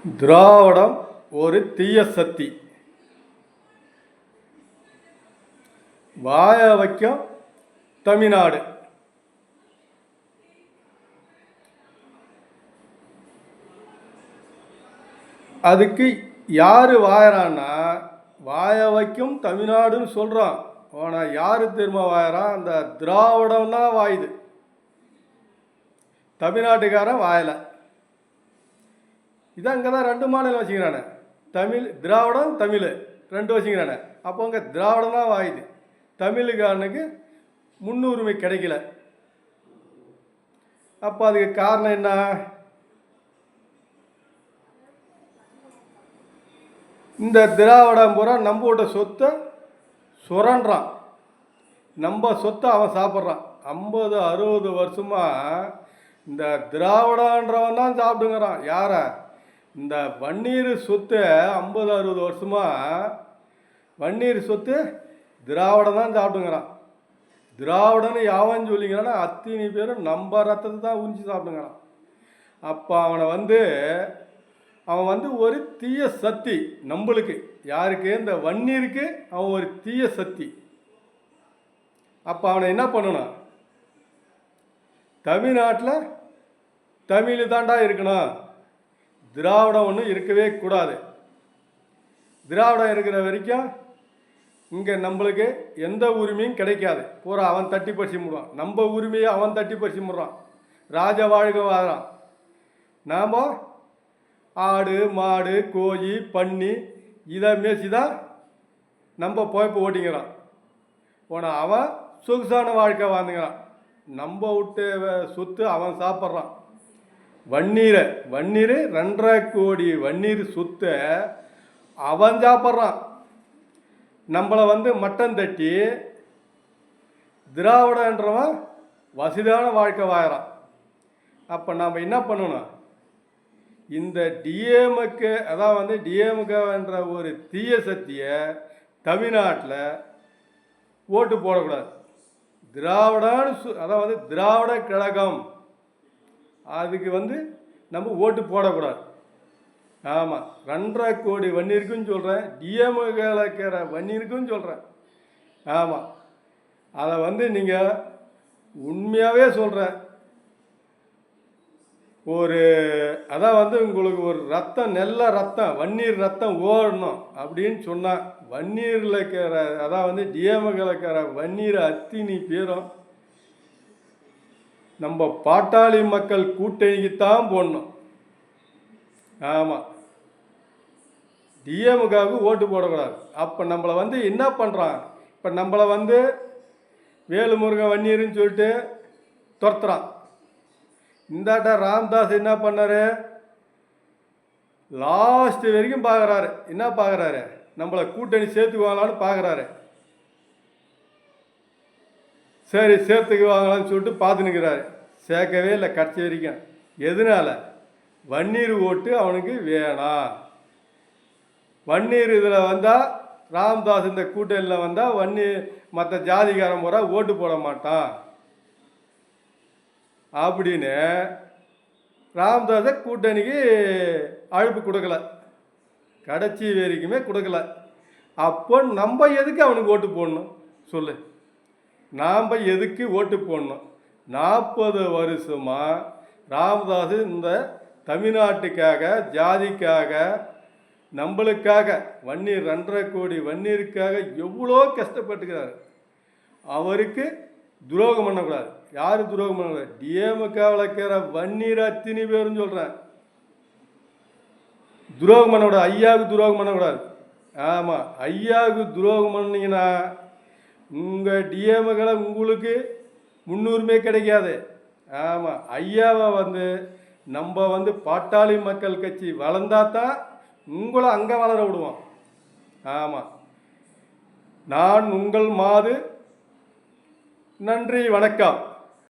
திராவிடம் ஒரு தீய சக்தி. வாய வைக்கும் தமிழ்நாடு. அதுக்கு யார் வாயறான்னா, வாய வைக்கும் தமிழ்நாடுன்னு சொல்கிறான். ஆனால் யார் திரும்ப வாயறான்? அந்த திராவிடம் தான் வாயுது. தமிழ்நாட்டுக்காரன் வாயலை. இதான் இங்கே தான் 2 மாநிலம் வச்சுக்கிறானே, தமிழ் திராவிடம் தமிழ் 2 வச்சுக்கிறானே. அப்போ அங்கே திராவிடம் தான் வாயுது. தமிழுக்காரனுக்கு முன்னுரிமை கிடைக்கல. அப்போ அதுக்கு காரணம் என்ன? இந்த திராவிடம் பூரா நம்ம வீட்ட சொத்தை சுரண்டான். நம்ம சொத்தை அவன் சாப்பிட்றான். 50-60 வருஷமாக இந்த திராவிடன்றவன் தான் சாப்பிடுங்கிறான். யார? இந்த வன்னீர் சொத்து 50-60 வருஷமாக வன்னீர் சொத்து திராவிடம் தான் சாப்பிடுங்கிறான். திராவிடன்னு யாவன்னு சொல்லிங்கிறான்னா அத்தனை பேரும் நம்ம ரத்தத்தை தான் உறிஞ்சி சாப்பிடுங்கிறான். அப்போ அவன் வந்து ஒரு தீய சக்தி. நம்மளுக்கு யாருக்கு? இந்த வன்னீருக்கு அவன் ஒரு தீய சக்தி. அப்போ அவனை என்ன பண்ணணும்? தமிழ்நாட்டில் தமிழ் தாண்டா இருக்கணும், திராவிடம் ஒன்றும் இருக்கவே கூடாது. திராவிடம் இருக்கிற வரைக்கும் இங்கே நம்மளுக்கு எந்த உரிமையும் கிடைக்காது. பூரா அவன் தட்டி பறிச்சு முடுவான். நம்ம உரிமையை அவன் தட்டி பறிச்சு முடுறான். ராஜ வாழ்க வாழறான். நாம் ஆடு மாடு கோழி பன்னி இதை மேய்ச்சி தான் நம்ம போய்ப்பு ஓட்டிங்கிறான். போனால் அவன் சொகுசான வாழ்க்கை வாழ்ந்துங்கிறான். நம்ம விட்டு சொத்து அவன் சாப்பிட்றான். வன்னீர் 2.5 கோடி வன்னீர் சொத்தை அவன் சாப்பிட்றான். நம்மளை மட்டம் தட்டி திராவிடன்றவன் வசதியான வாழ்க்கை வாழறான். அப்போ நாம் என்ன பண்ணணும்? இந்த டிஎம்கே, அதான் டிஎம்கேன்ற ஒரு தீய சக்தியை தமிழ்நாட்டில் ஓட்டு போடக்கூடாது. திராவிடன்னு அதான் திராவிட கழகம், அதுக்கு நம்ம ஓட்டு போடக்கூடாது. ஆமாம், 2.5 கோடி வன்னியருக்கும் சொல்கிறேன், டிஎம்கேல இருக்கிற வன்னியருக்கும் சொல்கிறேன். ஆமாம், அதை நீங்கள் உண்மையாகவே சொல்கிறேன். அதான் உங்களுக்கு ஒரு ரத்தம், நல்ல ரத்தம், வன்னீர் ரத்தம் ஓடணும் அப்படின்னு சொன்னான். வன்னீரில் இருக்கிற அதான் டிஎம்கேல இருக்கிற வன்னீர் அத்தினி பேரும் நம்ம பாட்டாளி மக்கள் கூட்டணிக்குத்தான் போடணும். ஆமாம், டிஎம்கேவுக்கு ஓட்டு போடக்கூடாது. அப்போ நம்மளை என்ன பண்ணுறான்? இப்போ நம்மளை வேலுமுருகன் வன்னியர்னு சொல்லிட்டு துரத்துறான். இந்தாட்ட ராம்தாஸ் என்ன பண்ணார்? லாஸ்ட் வரைக்கும் பார்க்குறாரு. என்ன பார்க்குறாரு? நம்மளை கூட்டணி சேர்த்துக்குவாங்களான்னு பார்க்குறாரு. சரி சேர்த்துக்குவாங்களான்னு சொல்லிட்டு பார்த்துன்னுக்கிறாரு. சேர்க்கவே இல்லை கடைசி வரைக்கும். எதனால? வன்னீர் ஓட்டு அவனுக்கு வேணாம். வன்னீர் இதில் வந்தால், ராம்தாஸ் இந்த கூட்டணியில் வந்தால் வன்னீர் மற்ற ஜாதிகாரம் பூரா ஓட்டு போட மாட்டான் அப்படின்னு ராம்தாஸை கூட்டணிக்கு அழைப்பு கொடுக்கல. கடைசி வரைக்குமே கொடுக்கல. அப்போ நம்ம எதுக்கு அவனுக்கு ஓட்டு போடணும் சொல்லு? நாம் எதுக்கு ஓட்டு போடணும்? 40 வருஷமாக ராமதாஸ் இந்த தமிழ்நாட்டுக்காக, ஜாதிக்காக, நம்மளுக்காக, வன்னீர் 2.5 கோடி வன்னீருக்காக எவ்வளோ கஷ்டப்பட்டுக்கிறாரு. அவருக்கு துரோகம் பண்ணக்கூடாது. யார் துரோகம் பண்ணக்கூடாது? டிஎம்கேவில் இருக்கிற வன்னீர் அத்தினி பேருன்னு சொல்கிறேன். துரோகம் பண்ணக்கூடாது. ஐயாவுக்கு துரோகம் பண்ணக்கூடாது. ஆமாம், ஐயாவுக்கு துரோகம் பண்ணிங்கன்னா உங்கள் டிஎம்கேல உங்களுக்கு முன்னுரிமை கிடைக்காது. ஆமாம், ஐயாவை நம்ம பாட்டாளி மக்கள் கட்சி வளர்ந்தாதான் உங்களை அங்கே வளர விடுவோம். ஆமாம், நான் உங்கள் மாது. நன்றி, வணக்கம்.